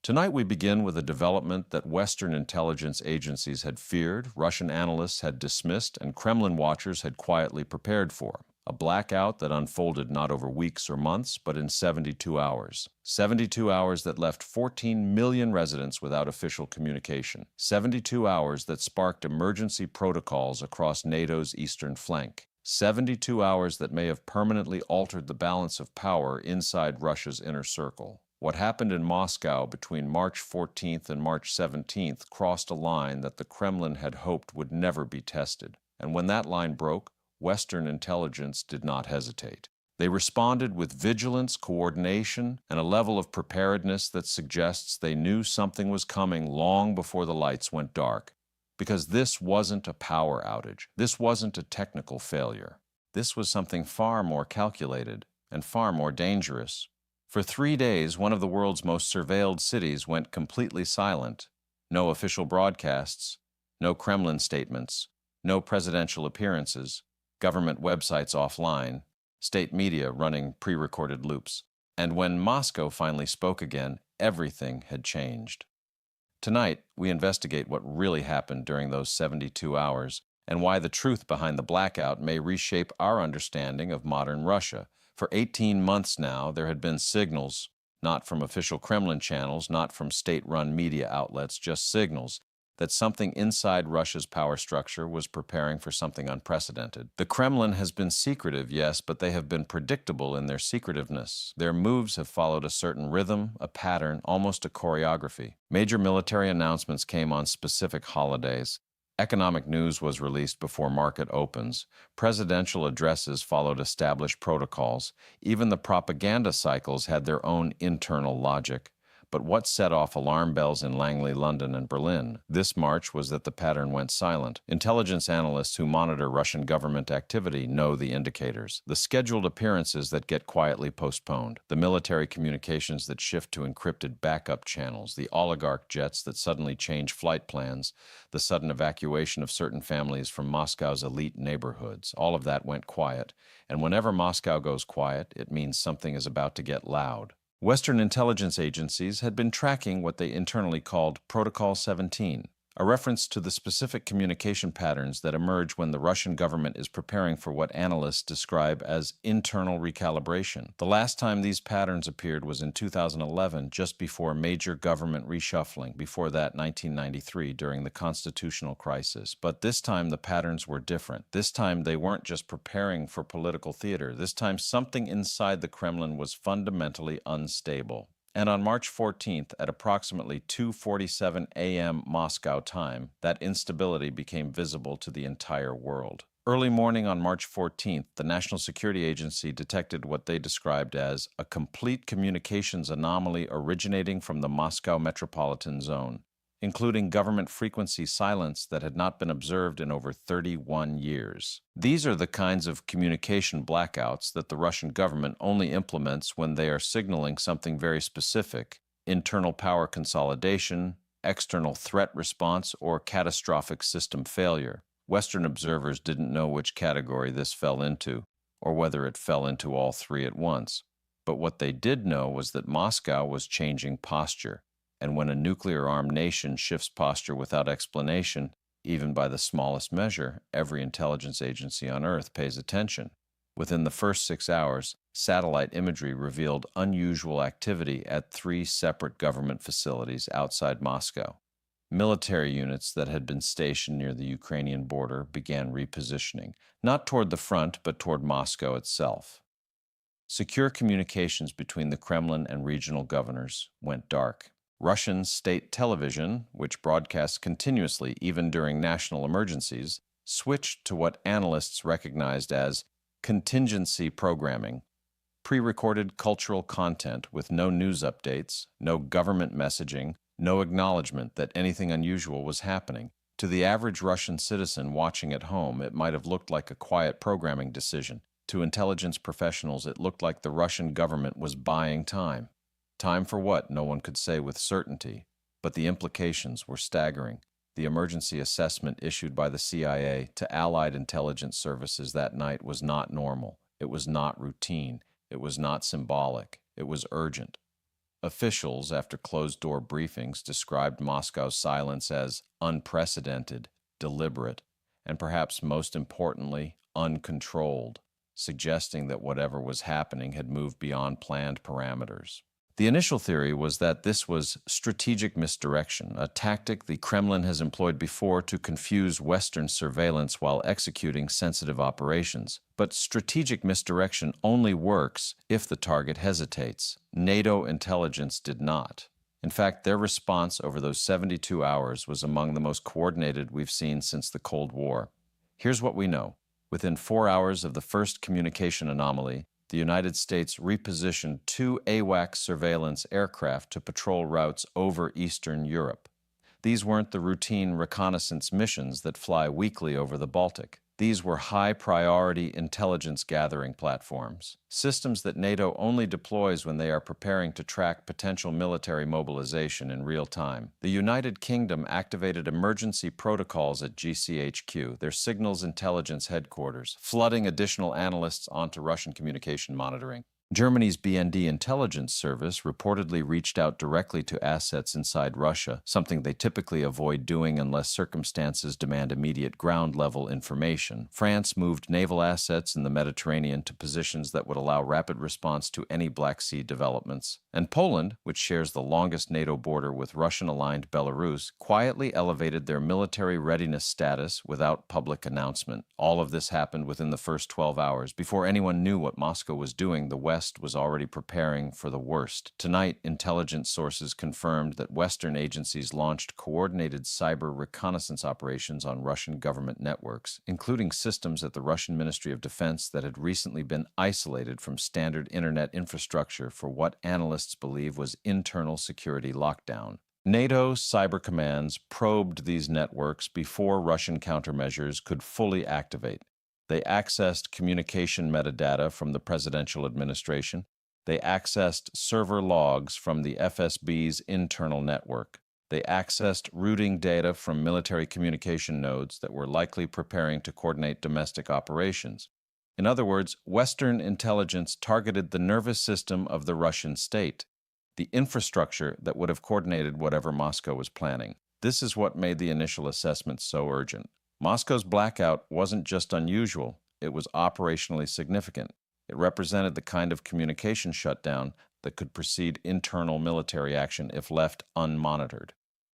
Tonight we begin with a development that Western intelligence agencies had feared, Russian analysts had dismissed, and Kremlin watchers had quietly prepared for. A blackout that unfolded not over weeks or months, but in 72 hours. 72 hours that left 14 million residents without official communication. 72 hours that sparked emergency protocols across NATO's eastern flank. 72 hours that may have permanently altered the balance of power inside Russia's inner circle. What happened in Moscow between March 14th and March 17th crossed a line that the Kremlin had hoped would never be tested. And when that line broke, Western intelligence did not hesitate. They responded with vigilance, coordination, and a level of preparedness that suggests they knew something was coming long before the lights went dark. Because this wasn't a power outage. This wasn't a technical failure. This was something far more calculated and far more dangerous. For 3 days, one of the world's most surveilled cities went completely silent. No official broadcasts, no Kremlin statements, no presidential appearances, government websites offline, state media running pre-recorded loops. And when Moscow finally spoke again, everything had changed. Tonight, we investigate what really happened during those 72 hours and why the truth behind the blackout may reshape our understanding of modern Russia. For 18 months now, there had been signals, not from official Kremlin channels, not from state-run media outlets, just signals that something inside Russia's power structure was preparing for something unprecedented. The Kremlin has been secretive, yes, but they have been predictable in their secretiveness. Their moves have followed a certain rhythm, a pattern, almost a choreography. Major military announcements came on specific holidays. Economic news was released before market opens. Presidential addresses followed established protocols. Even the propaganda cycles had their own internal logic. But what set off alarm bells in Langley, London, and Berlin this March was that the pattern went silent. Intelligence analysts who monitor Russian government activity know the indicators. The scheduled appearances that get quietly postponed, the military communications that shift to encrypted backup channels, the oligarch jets that suddenly change flight plans, the sudden evacuation of certain families from Moscow's elite neighborhoods. All of that went quiet. And whenever Moscow goes quiet, it means something is about to get loud. Western intelligence agencies had been tracking what they internally called Protocol 17, a reference to the specific communication patterns that emerge when the Russian government is preparing for what analysts describe as internal recalibration. The last time these patterns appeared was in 2011, just before major government reshuffling, before that 1993 during the constitutional crisis. But this time the patterns were different. This time they weren't just preparing for political theater. This time something inside the Kremlin was fundamentally unstable. And on March 14th, at approximately 2:47 a.m. Moscow time, that instability became visible to the entire world. Early morning on March 14th, the National Security Agency detected what they described as a complete communications anomaly originating from the Moscow metropolitan zone, including government frequency silence that had not been observed in over 31 years. These are the kinds of communication blackouts that the Russian government only implements when they are signaling something very specific: internal power consolidation, external threat response, or catastrophic system failure. Western observers didn't know which category this fell into, or whether it fell into all three at once. But what they did know was that Moscow was changing posture. And when a nuclear-armed nation shifts posture without explanation, even by the smallest measure, every intelligence agency on Earth pays attention. Within the first 6 hours, satellite imagery revealed unusual activity at 3 separate government facilities outside Moscow. Military units that had been stationed near the Ukrainian border began repositioning, not toward the front, but toward Moscow itself. Secure communications between the Kremlin and regional governors went dark. Russian state television, which broadcasts continuously even during national emergencies, switched to what analysts recognized as contingency programming, pre-recorded cultural content with no news updates, no government messaging, no acknowledgement that anything unusual was happening. To the average Russian citizen watching at home, it might have looked like a quiet programming decision. To intelligence professionals, it looked like the Russian government was buying time. Time for what? No one could say with certainty, but the implications were staggering. The emergency assessment issued by the CIA to Allied intelligence services that night was not normal. It was not routine. It was not symbolic. It was urgent. Officials, after closed-door briefings, described Moscow's silence as unprecedented, deliberate, and perhaps most importantly, uncontrolled, suggesting that whatever was happening had moved beyond planned parameters. The initial theory was that this was strategic misdirection, a tactic the Kremlin has employed before to confuse Western surveillance while executing sensitive operations. But strategic misdirection only works if the target hesitates. NATO intelligence did not. In fact, their response over those 72 hours was among the most coordinated we've seen since the Cold War. Here's what we know. Within 4 hours of the first communication anomaly, the United States repositioned 2 AWACS surveillance aircraft to patrol routes over Eastern Europe. These weren't the routine reconnaissance missions that fly weekly over the Baltic. These were high-priority intelligence-gathering platforms, systems that NATO only deploys when they are preparing to track potential military mobilization in real time. The United Kingdom activated emergency protocols at GCHQ, their signals intelligence headquarters, flooding additional analysts onto Russian communication monitoring. Germany's BND intelligence service reportedly reached out directly to assets inside Russia, something they typically avoid doing unless circumstances demand immediate ground-level information. France moved naval assets in the Mediterranean to positions that would allow rapid response to any Black Sea developments. And Poland, which shares the longest NATO border with Russian-aligned Belarus, quietly elevated their military readiness status without public announcement. All of this happened within the first 12 hours. Before anyone knew what Moscow was doing, the West was already preparing for the worst. Tonight, intelligence sources confirmed that Western agencies launched coordinated cyber reconnaissance operations on Russian government networks, including systems at the Russian Ministry of Defense that had recently been isolated from standard internet infrastructure for what analysts believe was internal security lockdown. NATO cyber commands probed these networks before Russian countermeasures could fully activate. They accessed communication metadata from the presidential administration. They accessed server logs from the FSB's internal network. They accessed routing data from military communication nodes that were likely preparing to coordinate domestic operations. In other words, Western intelligence targeted the nervous system of the Russian state, the infrastructure that would have coordinated whatever Moscow was planning. This is what made the initial assessment so urgent. Moscow's blackout wasn't just unusual, it was operationally significant. It represented the kind of communication shutdown that could precede internal military action if left unmonitored.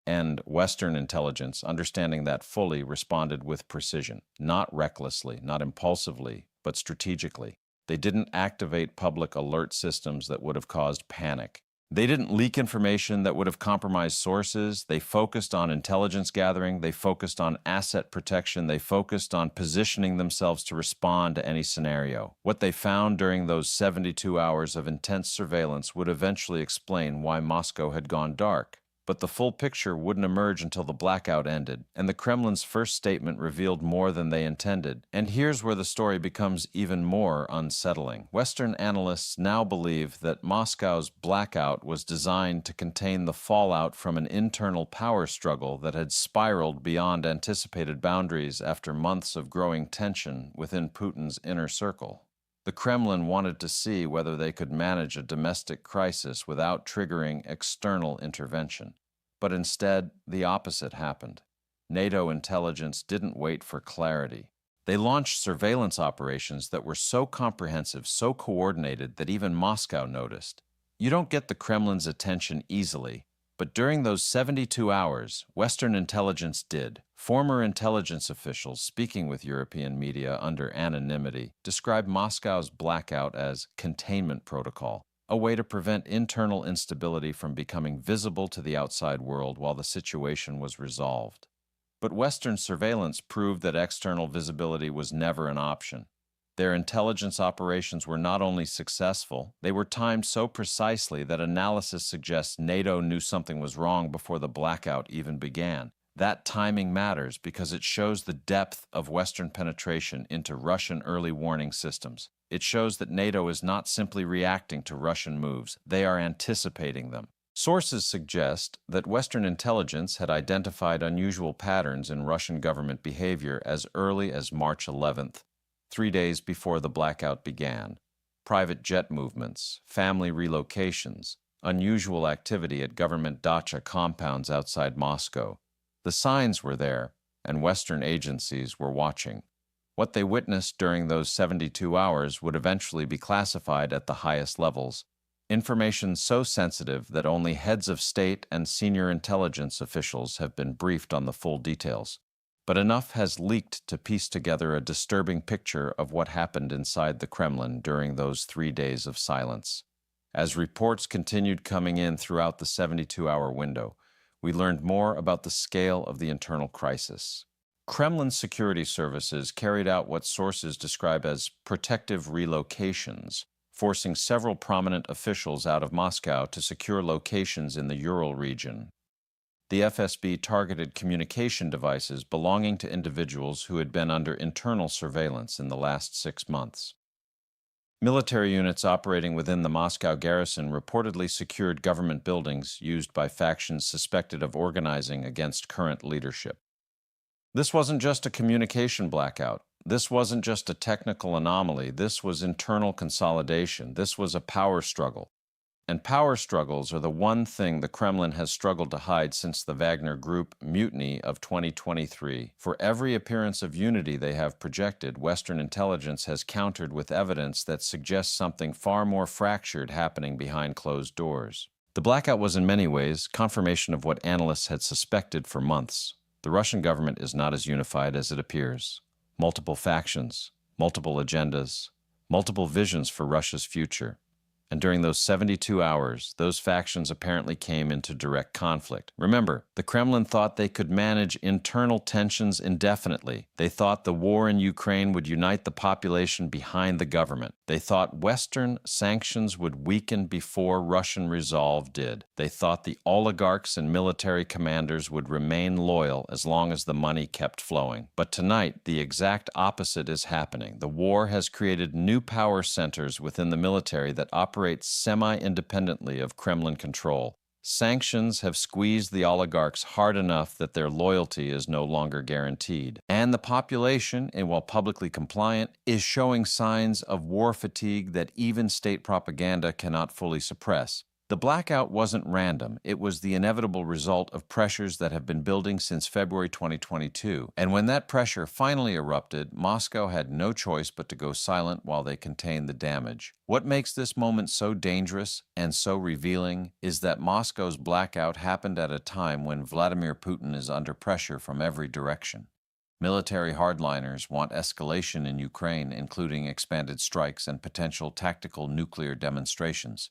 And Western intelligence, understanding that fully, responded with precision, not recklessly, not impulsively, but strategically. They didn't activate public alert systems that would have caused panic. They didn't leak information that would have compromised sources. They focused on intelligence gathering. They focused on asset protection. They focused on positioning themselves to respond to any scenario. What they found during those 72 hours of intense surveillance would eventually explain why Moscow had gone dark. But the full picture wouldn't emerge until the blackout ended, and the Kremlin's first statement revealed more than they intended. And here's where the story becomes even more unsettling. Western analysts now believe that Moscow's blackout was designed to contain the fallout from an internal power struggle that had spiraled beyond anticipated boundaries after months of growing tension within Putin's inner circle. The Kremlin wanted to see whether they could manage a domestic crisis without triggering external intervention. But instead, the opposite happened. NATO intelligence didn't wait for clarity. They launched surveillance operations that were so comprehensive, so coordinated that even Moscow noticed. You don't get the Kremlin's attention easily, but during those 72 hours, Western intelligence did. Former intelligence officials speaking with European media under anonymity described Moscow's blackout as containment protocol, a way to prevent internal instability from becoming visible to the outside world while the situation was resolved. But Western surveillance proved that external visibility was never an option. Their intelligence operations were not only successful, they were timed so precisely that analysis suggests NATO knew something was wrong before the blackout even began. That timing matters because it shows the depth of Western penetration into Russian early warning systems. It shows that NATO is not simply reacting to Russian moves, they are anticipating them. Sources suggest that Western intelligence had identified unusual patterns in Russian government behavior as early as March 11th, 3 days before the blackout began. Private jet movements, family relocations, Unusual activity at government dacha compounds outside Moscow. The signs were there, and Western agencies were watching. What they witnessed during those 72 hours would eventually be classified at the highest levels. Information so sensitive that only heads of state and senior intelligence officials have been briefed on the full details. But enough has leaked to piece together a disturbing picture of what happened inside the Kremlin during those 3 days of silence. As reports continued coming in throughout the 72-hour window, we learned more about the scale of the internal crisis. Kremlin security services carried out what sources describe as protective relocations, forcing several prominent officials out of Moscow to secure locations in the Ural region. The FSB targeted communication devices belonging to individuals who had been under internal surveillance in the last 6 months. Military units operating within the Moscow garrison reportedly secured government buildings used by factions suspected of organizing against current leadership. This wasn't just a communication blackout. This wasn't just a technical anomaly. This was internal consolidation. This was a power struggle. And power struggles are the one thing the Kremlin has struggled to hide since the Wagner Group mutiny of 2023. For every appearance of unity they have projected, Western intelligence has countered with evidence that suggests something far more fractured happening behind closed doors. The blackout was in many ways confirmation of what analysts had suspected for months. The Russian government is not as unified as it appears. Multiple factions, multiple agendas, multiple visions for Russia's future. And during those 72 hours, those factions apparently came into direct conflict. Remember, the Kremlin thought they could manage internal tensions indefinitely. They thought the war in Ukraine would unite the population behind the government. They thought Western sanctions would weaken before Russian resolve did. They thought the oligarchs and military commanders would remain loyal as long as the money kept flowing. But tonight, the exact opposite is happening. The war has created new power centers within the military that operate semi-independently of Kremlin control. Sanctions have squeezed the oligarchs hard enough that their loyalty is no longer guaranteed. And the population, and while publicly compliant, is showing signs of war fatigue that even state propaganda cannot fully suppress. The blackout wasn't random. It was the inevitable result of pressures that have been building since February 2022. And when that pressure finally erupted, Moscow had no choice but to go silent while they contained the damage. What makes this moment so dangerous and so revealing is that Moscow's blackout happened at a time when Vladimir Putin is under pressure from every direction. Military hardliners want escalation in Ukraine, including expanded strikes and potential tactical nuclear demonstrations.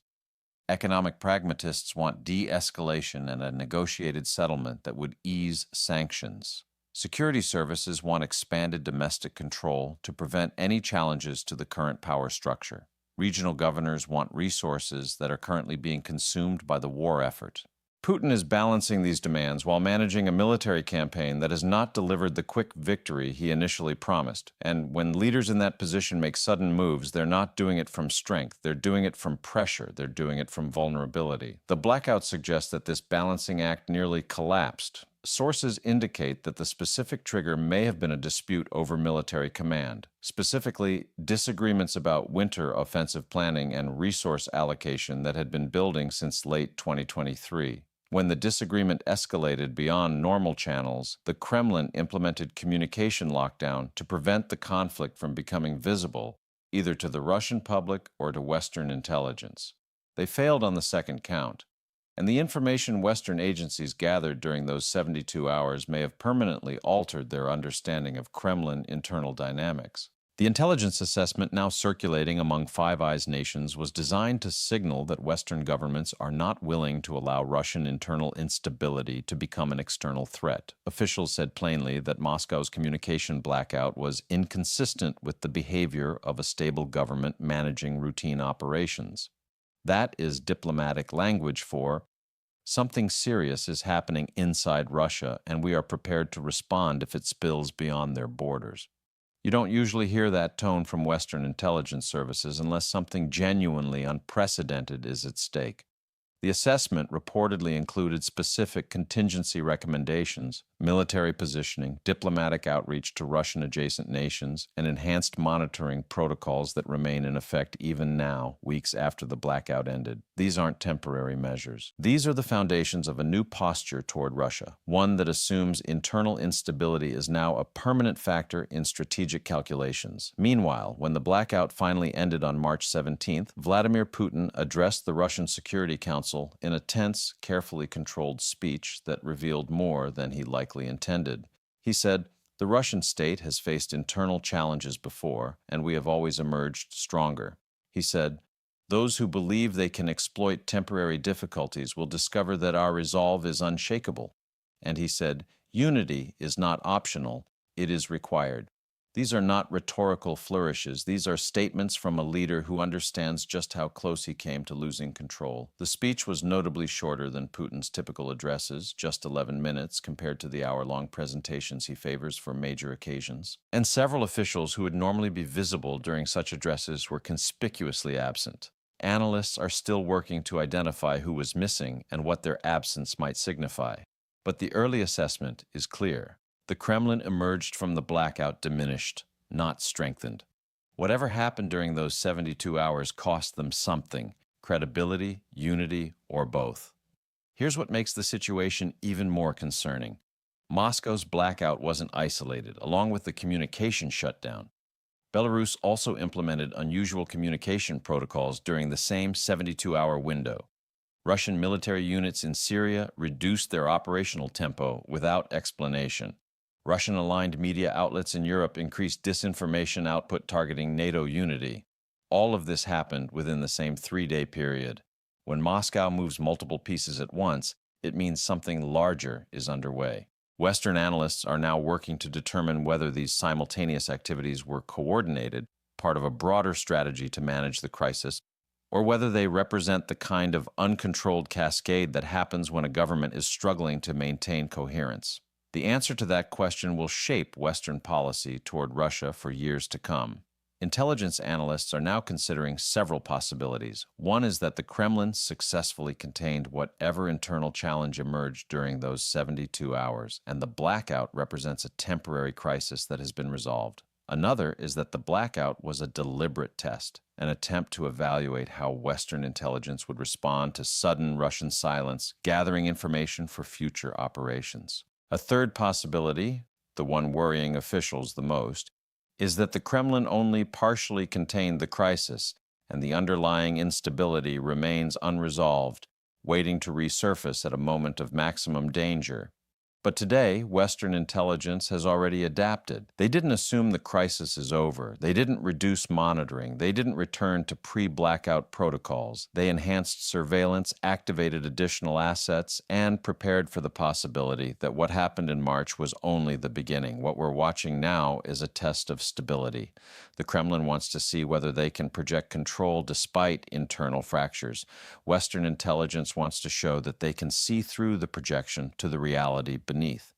Economic pragmatists want de-escalation and a negotiated settlement that would ease sanctions. Security services want expanded domestic control to prevent any challenges to the current power structure. Regional governors want resources that are currently being consumed by the war effort. Putin is balancing these demands while managing a military campaign that has not delivered the quick victory he initially promised. And when leaders in that position make sudden moves, they're not doing it from strength. They're doing it from pressure. They're doing it from vulnerability. The blackout suggests that this balancing act nearly collapsed. Sources indicate that the specific trigger may have been a dispute over military command, specifically disagreements about winter offensive planning and resource allocation that had been building since late 2023. When the disagreement escalated beyond normal channels, the Kremlin implemented communication lockdown to prevent the conflict from becoming visible, either to the Russian public or to Western intelligence. They failed on the second count, and the information Western agencies gathered during those 72 hours may have permanently altered their understanding of Kremlin internal dynamics. The intelligence assessment now circulating among Five Eyes nations was designed to signal that Western governments are not willing to allow Russian internal instability to become an external threat. Officials said plainly that Moscow's communication blackout was inconsistent with the behavior of a stable government managing routine operations. That is diplomatic language for something serious is happening inside Russia, and we are prepared to respond if it spills beyond their borders. You don't usually hear that tone from Western intelligence services unless something genuinely unprecedented is at stake. The assessment reportedly included specific contingency recommendations, military positioning, diplomatic outreach to Russian-adjacent nations, and enhanced monitoring protocols that remain in effect even now, weeks after the blackout ended. These aren't temporary measures. These are the foundations of a new posture toward Russia, one that assumes internal instability is now a permanent factor in strategic calculations. Meanwhile, when the blackout finally ended on March 17th, Vladimir Putin addressed the Russian Security Council in a tense, carefully controlled speech that revealed more than he likely intended. He said, "The Russian state has faced internal challenges before, and we have always emerged stronger." He said, "Those who believe they can exploit temporary difficulties will discover that our resolve is unshakable." And he said, "Unity is not optional, it is required." These are not rhetorical flourishes. These are statements from a leader who understands just how close he came to losing control. The speech was notably shorter than Putin's typical addresses, just 11 minutes compared to the hour-long presentations he favors for major occasions. And several officials who would normally be visible during such addresses were conspicuously absent. Analysts are still working to identify who was missing and what their absence might signify. But the early assessment is clear. The Kremlin emerged from the blackout diminished, not strengthened. Whatever happened during those 72 hours cost them something: credibility, unity, or both. Here's what makes the situation even more concerning. Moscow's blackout wasn't isolated, along with the communication shutdown. Belarus also implemented unusual communication protocols during the same 72-hour window. Russian military units in Syria reduced their operational tempo without explanation. Russian-aligned media outlets in Europe increased disinformation output targeting NATO unity. All of this happened within the same 3-day period. When Moscow moves multiple pieces at once, it means something larger is underway. Western analysts are now working to determine whether these simultaneous activities were coordinated, part of a broader strategy to manage the crisis, or whether they represent the kind of uncontrolled cascade that happens when a government is struggling to maintain coherence. The answer to that question will shape Western policy toward Russia for years to come. Intelligence analysts are now considering several possibilities. One is that the Kremlin successfully contained whatever internal challenge emerged during those 72 hours, and the blackout represents a temporary crisis that has been resolved. Another is that the blackout was a deliberate test, an attempt to evaluate how Western intelligence would respond to sudden Russian silence, gathering information for future operations. A third possibility, the one worrying officials the most, is that the Kremlin only partially contained the crisis, and the underlying instability remains unresolved, waiting to resurface at a moment of maximum danger. But today, Western intelligence has already adapted. They didn't assume the crisis is over. They didn't reduce monitoring. They didn't return to pre-blackout protocols. They enhanced surveillance, activated additional assets, and prepared for the possibility that what happened in March was only the beginning. What we're watching now is a test of stability. The Kremlin wants to see whether they can project control despite internal fractures. Western intelligence wants to show that they can see through the projection to the reality beneath.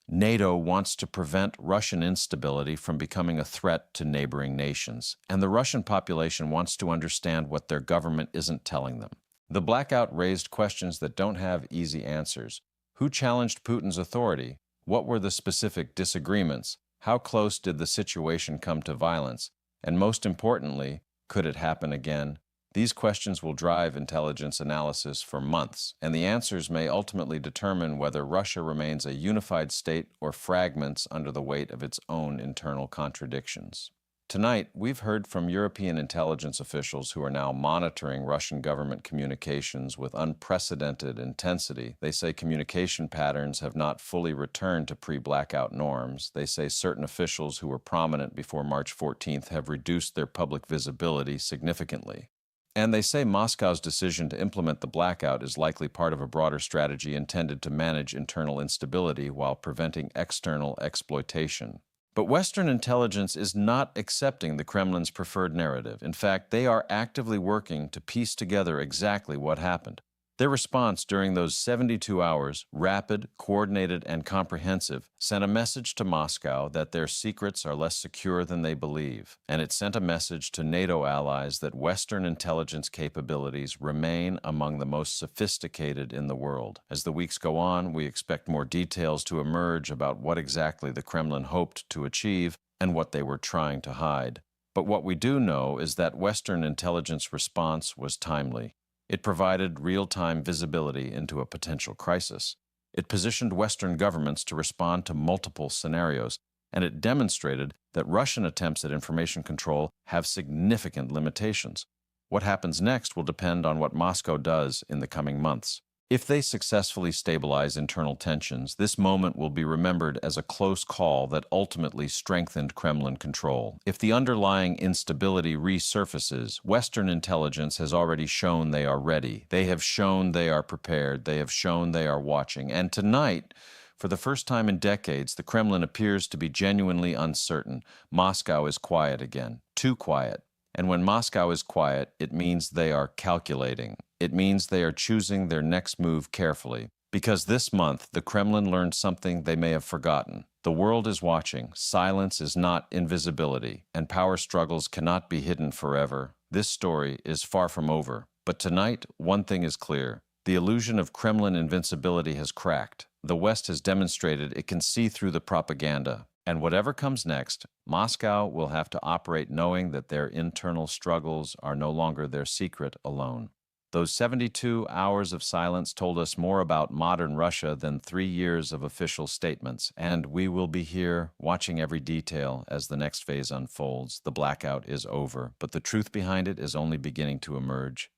NATO wants to prevent Russian instability from becoming a threat to neighboring nations, and the Russian population wants to understand what their government isn't telling them. The blackout raised questions that don't have easy answers. Who challenged Putin's authority? What were the specific disagreements? How close did the situation come to violence? And most importantly, could it happen again? These questions will drive intelligence analysis for months, and the answers may ultimately determine whether Russia remains a unified state or fragments under the weight of its own internal contradictions. Tonight, we've heard from European intelligence officials who are now monitoring Russian government communications with unprecedented intensity. They say communication patterns have not fully returned to pre-blackout norms. They say certain officials who were prominent before March 14th have reduced their public visibility significantly. And they say Moscow's decision to implement the blackout is likely part of a broader strategy intended to manage internal instability while preventing external exploitation. But Western intelligence is not accepting the Kremlin's preferred narrative. In fact, they are actively working to piece together exactly what happened. Their response during those 72 hours, rapid, coordinated, and comprehensive, sent a message to Moscow that their secrets are less secure than they believe, and it sent a message to NATO allies that Western intelligence capabilities remain among the most sophisticated in the world. As the weeks go on, we expect more details to emerge about what exactly the Kremlin hoped to achieve and what they were trying to hide. But what we do know is that Western intelligence response was timely. It provided real-time visibility into a potential crisis. It positioned Western governments to respond to multiple scenarios, and it demonstrated that Russian attempts at information control have significant limitations. What happens next will depend on what Moscow does in the coming months. If they successfully stabilize internal tensions, this moment will be remembered as a close call that ultimately strengthened Kremlin control. If the underlying instability resurfaces, Western intelligence has already shown they are ready. They have shown they are prepared. They have shown they are watching. And tonight, for the first time in decades, the Kremlin appears to be genuinely uncertain. Moscow is quiet again, too quiet. And when Moscow is quiet, it means they are calculating. It means they are choosing their next move carefully. Because this month, the Kremlin learned something they may have forgotten. The world is watching. Silence is not invisibility, and power struggles cannot be hidden forever. This story is far from over. But tonight, one thing is clear. The illusion of Kremlin invincibility has cracked. The West has demonstrated it can see through the propaganda. And whatever comes next, Moscow will have to operate knowing that their internal struggles are no longer their secret alone. Those 72 hours of silence told us more about modern Russia than 3 years of official statements, and we will be here watching every detail as the next phase unfolds. The blackout is over, but the truth behind it is only beginning to emerge.